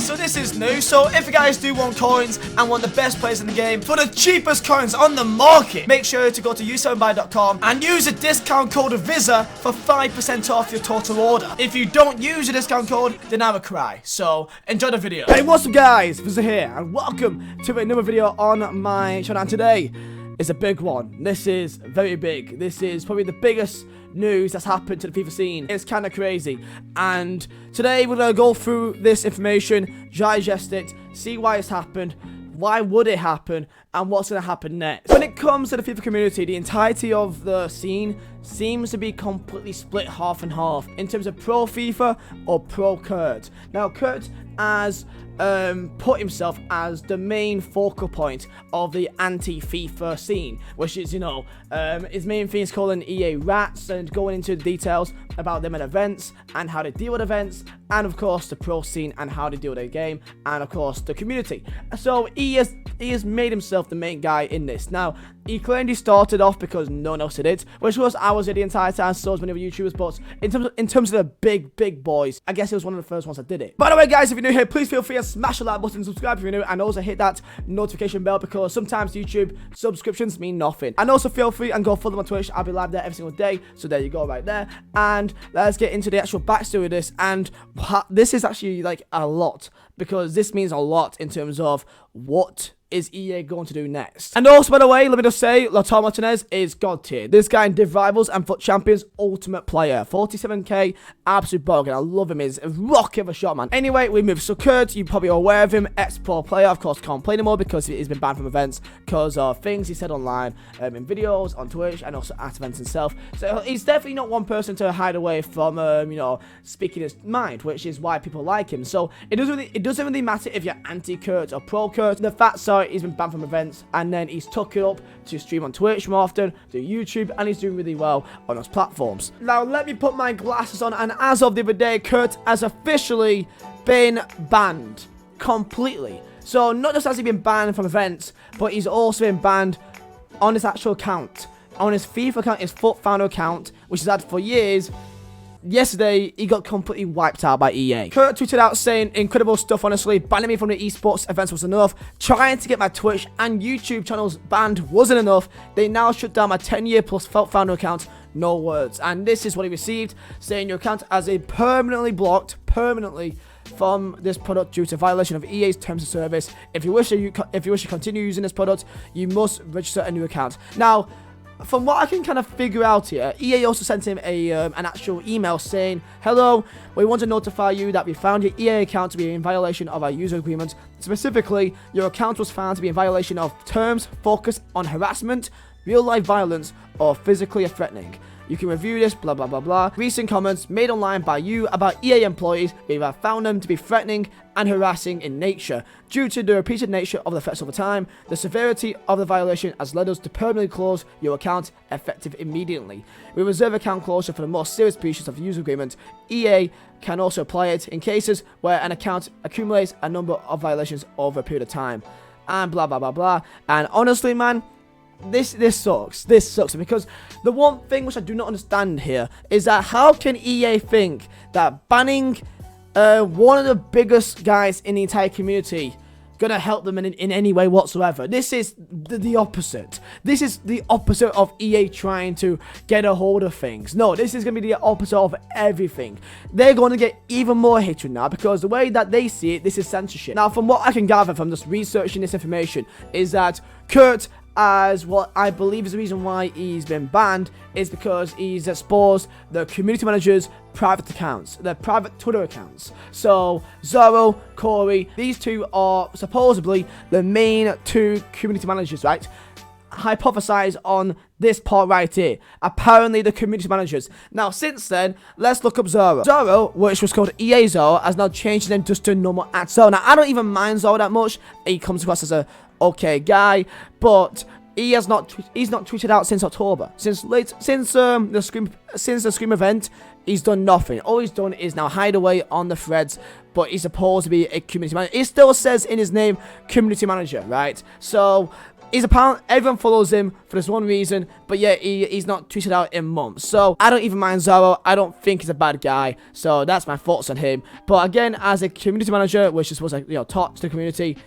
so this is new. So if you guys do want coins and want the best players in the game for the cheapest coins on the market, make sure to go to u7buy.com and use the discount code Vizeh for 5% off your total order. If you don't use the discount code, then I will cry. So enjoy the video. Hey, what's up guys, Vizeh here, and welcome to another video on my channel. And today is a big one. This is very big. This is probably the biggest news that's happened to the FIFA scene. It's kind of crazy, and today we're going to go through this information, digest it, see why it's happened, why would it happen, and what's going to happen next. When it comes to the FIFA community, the entirety of the scene seems to be completely split half and half in terms of pro FIFA or pro Kurt. Now Kurt has put himself as the main focal point of the anti-FIFA scene, which is, you know, his main thing is calling EA rats and going into the details about them and events and how they deal with events, and of course the pro scene and how they deal with their game, and of course the community. So he has made himself the main guy in this. Now he claimed he started off because no one else did it, which was I was here the entire time, so as many other YouTubers, but in terms of the big boys, I guess it was one of the first ones that did it. By the way guys, if you're new here, please feel free to smash the like button, subscribe if you're new, and also hit that notification bell, because sometimes YouTube subscriptions mean nothing. And also feel free and go follow them on Twitch. I'll be live there every single day, so there you go right there. And let's get into the actual backstory of this, and this is actually like a lot, because this means a lot in terms of what is EA going to do next. And also, by the way, let me just say, Lautaro Martinez is god tier. This guy in Div Rivals and FUT Champions, ultimate player. 47k, absolute bargain. I love him. He's a rocket of a shot, man. Anyway, we move. So Kurt, you're probably aware of him. Ex-pro player, of course, can't play anymore because he's been banned from events because of things he said online, in videos, on Twitch, and also at events himself. So he's definitely not one person to hide away from, you know, speaking his mind, which is why people like him. So it doesn't really matter if you're anti-Kurt or pro-Kurt. The facts are, he's been banned from events, and then he's took it up to stream on Twitch more often, do YouTube, and he's doing really well on those platforms. Now let me put my glasses on, and as of the other day, Kurt has officially been banned completely. So not just has he been banned from events, but he's also been banned on his actual account, on his FIFA account, his FUT Founder account, which he's had for years. Yesterday, he got completely wiped out by EA. Kurt tweeted out saying incredible stuff, honestly. Banning me from the esports events was enough. Trying to get my Twitch and YouTube channels banned wasn't enough. They now shut down my 10-year plus FUT Founder account. No words. And this is what he received, saying your account has a permanently blocked, from this product due to violation of EA's terms of service. If you wish to continue using this product, you must register a new account. Now, from what I can kind of figure out here, EA also sent him an actual email saying, hello, we want to notify you that we found your EA account to be in violation of our user agreement. Specifically, your account was found to be in violation of terms focused on harassment, real-life violence, or physically threatening. You can review this, blah, blah, blah, blah. Recent comments made online by you about EA employees, we have found them to be threatening and harassing in nature. Due to the repeated nature of the threats over time, the severity of the violation has led us to permanently close your account effective immediately. We reserve account closure for the most serious breaches of the user agreement. EA can also apply it in cases where an account accumulates a number of violations over a period of time. And blah, blah, blah, blah. And honestly, man, this sucks. This sucks, because the one thing which I do not understand here is that how can EA think that banning one of the biggest guys in the entire community gonna help them in any way whatsoever? This is the opposite. This is the opposite of EA trying to get a hold of things. No, this is gonna be the opposite of everything. They're going to get even more hatred now, because the way that they see it, this is censorship. Now, from what I can gather from just researching this information, is that Kurt, as what I believe is the reason why he's been banned, is because he's exposed the community manager's private accounts, their private Twitter accounts. So Zoro, Corey, these two are supposedly the main two community managers, right? Hypothesize on this part right here. Apparently the community managers. Now since then, let's look up Zoro. Zoro, which was called EA Zoro, has now changed his name just to normal at Zoro. Now I don't even mind Zoro that much. He comes across as a okay guy, but he's not tweeted out since October. Since the Scream event, he's done nothing. All he's done is now hide away on the threads, but he's supposed to be a community manager. It still says in his name community manager, right? So He's apparent, everyone follows him for this one reason, but yet he's not tweeted out in months. So I don't even mind Zoro. I don't think he's a bad guy. So that's my thoughts on him. But again, as a community manager, which is supposed to, talk to the community,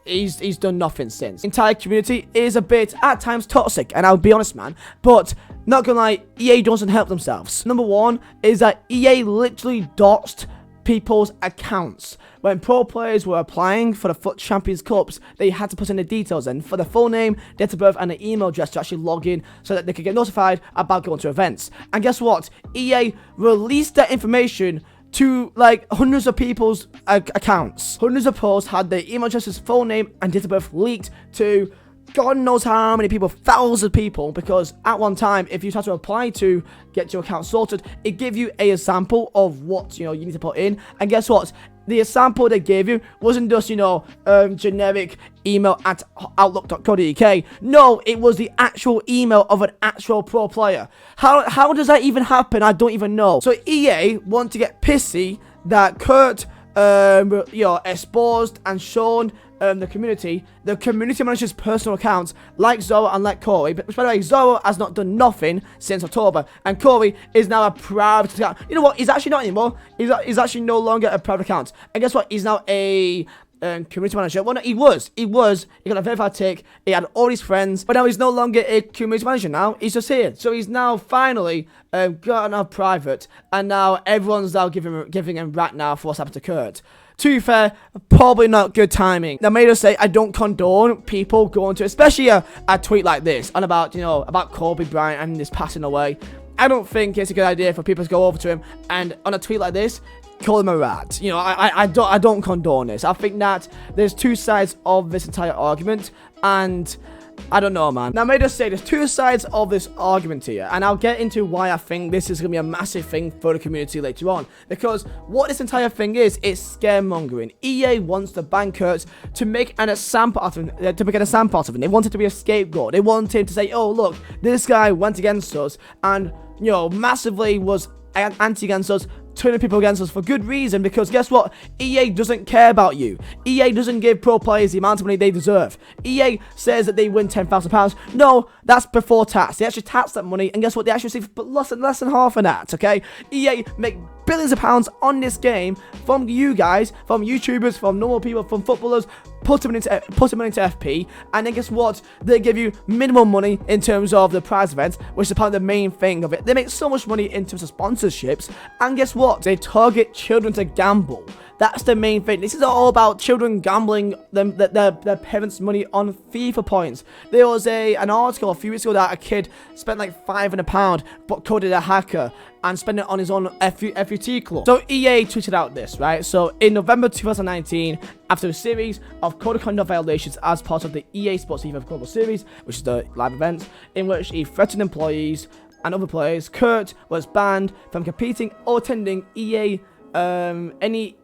he's done nothing since. The entire community is a bit, at times, toxic, and I'll be honest, man, but not gonna lie, EA doesn't help themselves. Number one is that EA literally doxed people's accounts. When pro players were applying for the FUT Champions Cups, they had to put in the details in for the full name, date of birth, and an email address to actually log in so that they could get notified about going to events. And guess what? EA released that information to like hundreds of people's accounts. Hundreds of posts had their email addresses, full name, and date of birth leaked to God knows how many people, thousands of people, because at one time, if you had to apply to get your account sorted, it gave you a sample of what, you need to put in. And guess what? The sample they gave you wasn't just, generic email at outlook.co.uk. No, it was the actual email of an actual pro player. How does that even happen? I don't even know. So EA want to get pissy that Kurt, exposed and shown the community manager's personal accounts, like Zoro and like Corey. But by the way, Zoro has not done nothing since October, and Corey is now a private account. You know what? He's actually not anymore. He's actually no longer a private account. And guess what? He's now a community manager. Well, no, he was. He got a verified tick. He had all his friends, but now he's no longer a community manager. Now he's just here. So he's now finally gotten out private, and now everyone's now giving him rat now for what's happened to Kurt. To be fair, probably not good timing. Now, may I say, I don't condone people going to, especially a tweet like this, and about, about Kobe Bryant and his passing away. I don't think it's a good idea for people to go over to him and on a tweet like this, call him a rat. I don't condone this. I think that there's two sides of this entire argument, and I don't know, man. Now, may I just say, there's two sides of this argument here, and I'll get into why I think this is going to be a massive thing for the community later on. Because what this entire thing is scaremongering. EA wants the bankers to make an example out of him. They want it to be a scapegoat. They want him to say, oh, look, this guy went against us and, massively was anti-against us, turning people against us for good reason, because guess what? EA doesn't care about you. EA doesn't give pro players the amount of money they deserve. EA says that they win £10,000. No, that's before tax. They actually tax that money, and guess what? They actually receive less than half of that, okay? EA make billions of pounds on this game from you guys, from YouTubers, from normal people, from footballers. Put them into FP, and then guess what? They give you minimum money in terms of the prize events, which is apparently the main thing of it. They make so much money in terms of sponsorships, and guess what? They target children to gamble. That's the main thing. This is all about children gambling their parents' money on FIFA points. There was an article a few weeks ago that a kid spent like £500, but coded a hacker and spent it on his own FUT club. So EA tweeted out this, right? So in November 2019, after a series of code of conduct violations as part of the EA Sports FIFA Global Series, which is the live event, in which he threatened employees and other players, Kurt was banned from competing or attending any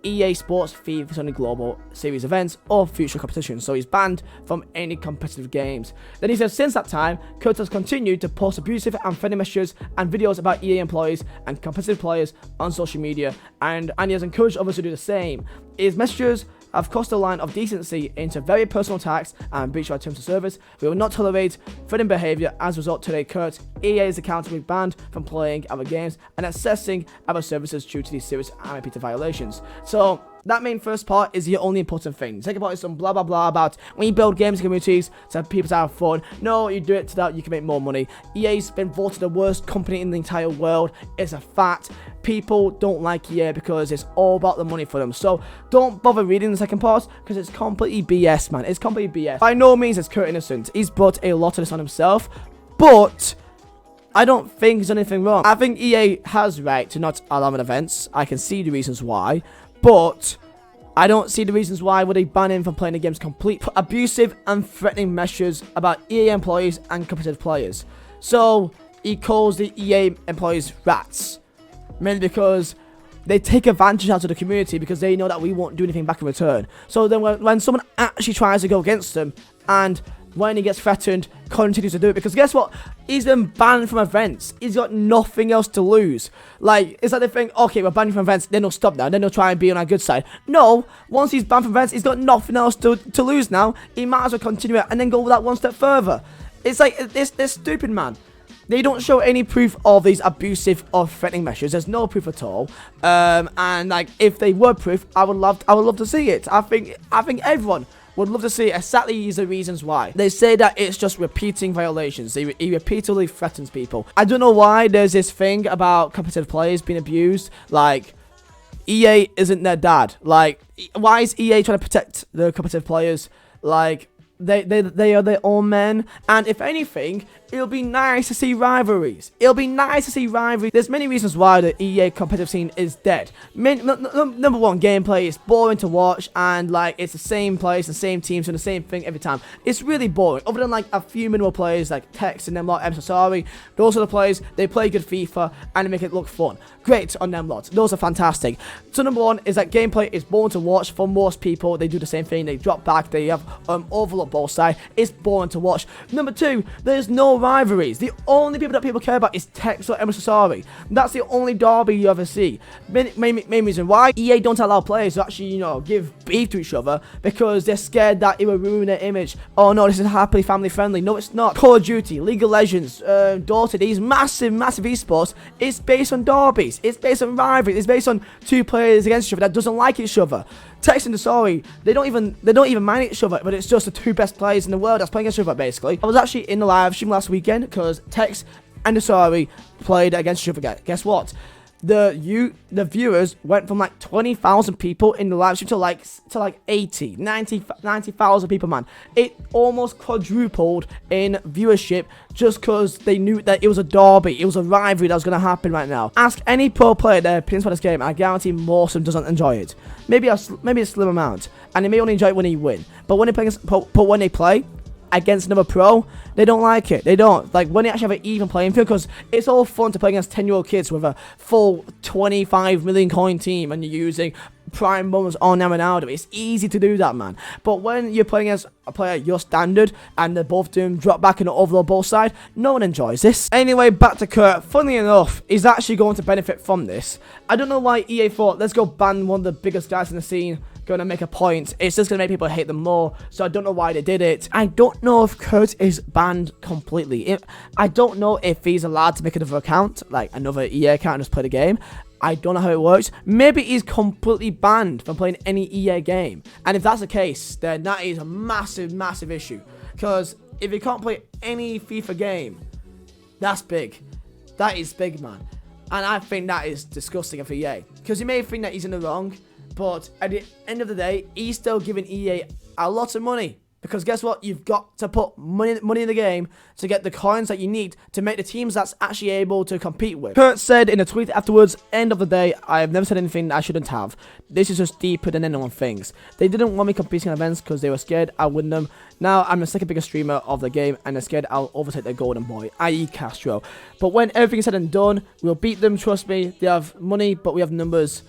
EA Sports FIFA Sony Global Series events or future competitions. So he's banned from any competitive games. Then he says, since that time, Kurt has continued to post abusive and threatening messages and videos about EA employees and competitive players on social media, and he has encouraged others to do the same. His messages have crossed the line of decency into very personal attacks and breach of our terms of service. We will not tolerate threatening behaviour. As a result, today, Kurt, EA's account will be banned from playing our games and accessing our services due to these serious and repeated violations. So that main first part is the only important thing. The second part is some blah blah blah about when you build games communities to have people to have fun. No, you do it so that you can make more money. EA's been voted the worst company in the entire world. It's a fact. People don't like EA because it's all about the money for them. So don't bother reading the second part because it's completely BS, man. It's completely BS. By no means is Kurt innocent. He's brought a lot of this on himself, but I don't think he's done anything wrong. I think EA has right to not allow events. I can see the reasons why, but I don't see the reasons why would they ban him from playing the game's complete abusive and threatening messages about EA employees and competitive players. So he calls the EA employees rats, mainly because they take advantage out of the community because they know that we won't do anything back in return. So then when someone actually tries to go against them and when he gets threatened, continues to do it. Because guess what? He's been banned from events. He's got nothing else to lose. Like, it's like they think, okay, we're banned from events, then he'll stop now, then he'll try and be on our good side. No, once he's banned from events, he's got nothing else to lose now. He might as well continue it and then go that one step further. It's like, they're stupid, man. They don't show any proof of these abusive or threatening measures. There's no proof at all. And like, if they were proof, I would love to see it. I think everyone would love to see exactly the reasons why. They say that it's just repeating violations. He repeatedly threatens people. I don't know why there's this thing about competitive players being abused. Like, EA isn't their dad. Like, why is EA trying to protect the competitive players? Like, they are their own men, and if anything, it'll be nice to see rivalries. There's many reasons why the EA competitive scene is dead. Number one, gameplay is boring to watch, and like, it's the same place, the same teams doing the same thing every time. It's really boring. Other than like a few minimal players like Tex and them lot, sorry, those are the players. They play good FIFA and they make it look fun. Great on them lots. Those are fantastic. So number one is that gameplay is boring to watch for most people. They do the same thing. They drop back. They have overload ball side. It's boring to watch. Number two, there's no rivalries. The only people that people care about is Tex or Sorry. That's the only derby you ever see. Main reason why EA don't allow players to actually, you know, give beef to each other, because they're scared that it will ruin their image. Oh no, this is happily family friendly. No, it's not. Call of Duty, League of Legends, Dota, these massive esports, it's based on derbies. It's based on rivalries. It's based on two players against each other that doesn't like each other. Tex and Sorry, they don't even mind each other, but it's just the two best players in the world that's playing against each other, basically. I was actually in the live stream last weekend because Tex and Sorry played against each other. Guess what? The viewers went from like 20,000 people in the live stream to like 90,000 people, man. It almost quadrupled in viewership just because they knew that it was a derby. It was a rivalry that was going to happen right now. Ask any pro player their opinions for this game, and I guarantee most of them doesn't enjoy it. Maybe a slim amount, and they may only enjoy it when they win. But when they play against another pro, they don't like it. They don't. Like, when they actually have an even playing field, because it's all fun to play against 10-year-old kids with a full 25 million coin team and you're using prime moments on Ronaldo. It's easy to do that, man. But when you're playing against a player your standard and they're both doing drop back and overload both side, no one enjoys this. Anyway, back to Kurt. Funnily enough, he's actually going to benefit from this. I don't know why EA thought, let's go ban one of the biggest guys in the scene, going to make a point. It's just going to make people hate them more, so I don't know why they did it. I don't know if Kurt is banned completely. I don't know if he's allowed to make another account, like another EA account, and just play the game. I don't know how it works. Maybe he's completely banned from playing any EA game, and if that's the case, then that is a massive issue, because if he can't play any FIFA game, that's big. That is big, man. And I think that is disgusting of EA, because you may think that he's in the wrong, but at the end of the day, he's still giving EA a lot of money. Because guess what? You've got to put money in the game to get the coins that you need to make the teams that's actually able to compete with. Kurt said in a tweet afterwards, end of the day, I have never said anything that I shouldn't have. This is just deeper than anyone thinks. They didn't want me competing in events because they were scared I'd win them. Now I'm the second biggest streamer of the game and they're scared I'll overtake their golden boy, i.e. Castro. But when everything's said and done, we'll beat them, trust me. They have money, but we have numbers.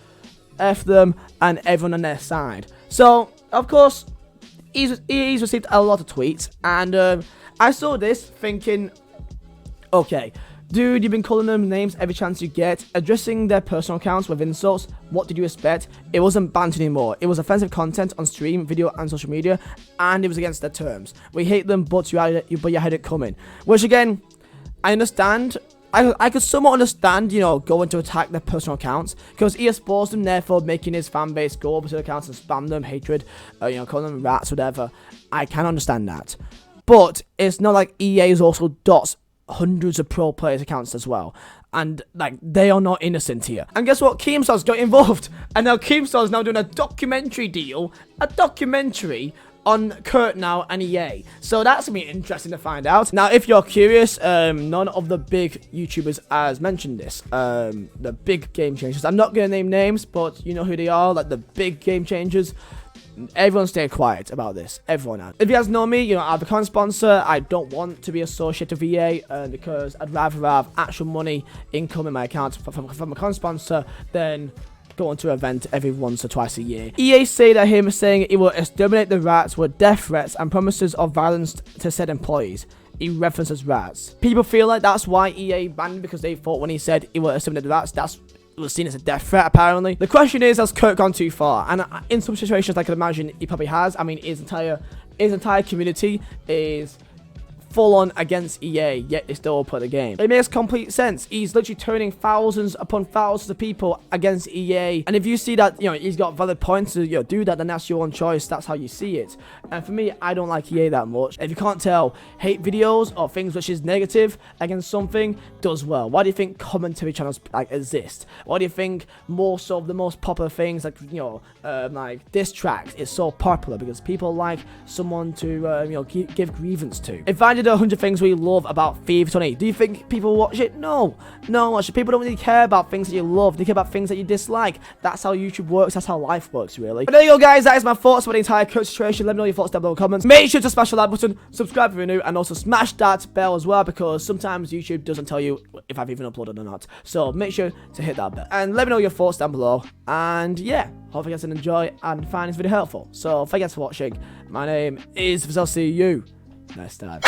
F them and everyone on their side. So, of course, he's received a lot of tweets, and I saw this thinking, okay, dude, you've been calling them names every chance you get, addressing their personal accounts with insults. What did you expect? It wasn't banned anymore. It was offensive content on stream, video, and social media, and it was against their terms. We hate them, but you had it coming. Which again, I understand. I could somewhat understand, you know, going to attack their personal accounts, because he exposed them, therefore making his fan base go over to the accounts and spam them, hatred, you know, calling them rats, whatever. I can understand that. But it's not like EA is also dots hundreds of pro players' accounts as well. And, like, they are not innocent here. And guess what? Keemstar's got involved. And now Keemstar's now doing a documentary deal. A documentary on Kurt now and EA. So that's going to be interesting to find out. Now, if you're curious, none of the big YouTubers has mentioned this. The big game changers. I'm not going to name names, but you know who they are. Like, the big game changers. Everyone stay quiet about this. Everyone has. If you guys know me, you know, I'm a con sponsor. I don't want to be associated with EA because I'd rather have actual money income in my account from a con sponsor than going to an event every once or twice a year. EA say that him saying it will exterminate the rats were death threats and promises of violence to said employees. He references rats. People feel like that's why EA banned him, because they thought when he said it will exterminate the rats, it was seen as a death threat, apparently. The question is, has Kirk gone too far? And in some situations, I can imagine he probably has. I mean, his entire community is full on against EA, yet they still play the game. It makes complete sense. He's literally turning thousands upon thousands of people against EA. And if you see that, he's got valid points to, do that, then that's your own choice. That's how you see it. And for me, I don't like EA that much. If you can't tell, hate videos or things which is negative against something does well. Why do you think commentary channels exist? Why do you think most of the most popular things like diss tracks is so popular? Because people like someone to give grievance to. If I did 100 things we love about FIFA 20, do you think people watch it? No, actually, people don't really care about things that you love. They care about things that you dislike. That's how YouTube works. That's how life works, really. But there you go, guys. That is my thoughts on the entire Kirk situation. Let me know your thoughts down below in the comments. Make sure to smash the like button, subscribe if you're new, and also smash that bell as well, because sometimes YouTube doesn't tell you if I've even uploaded or not. So make sure to hit that bell and let me know your thoughts down below. And yeah, hope you guys enjoy and find this video helpful. So thank you guys for watching. My name is Vizeh. I'll see you next time.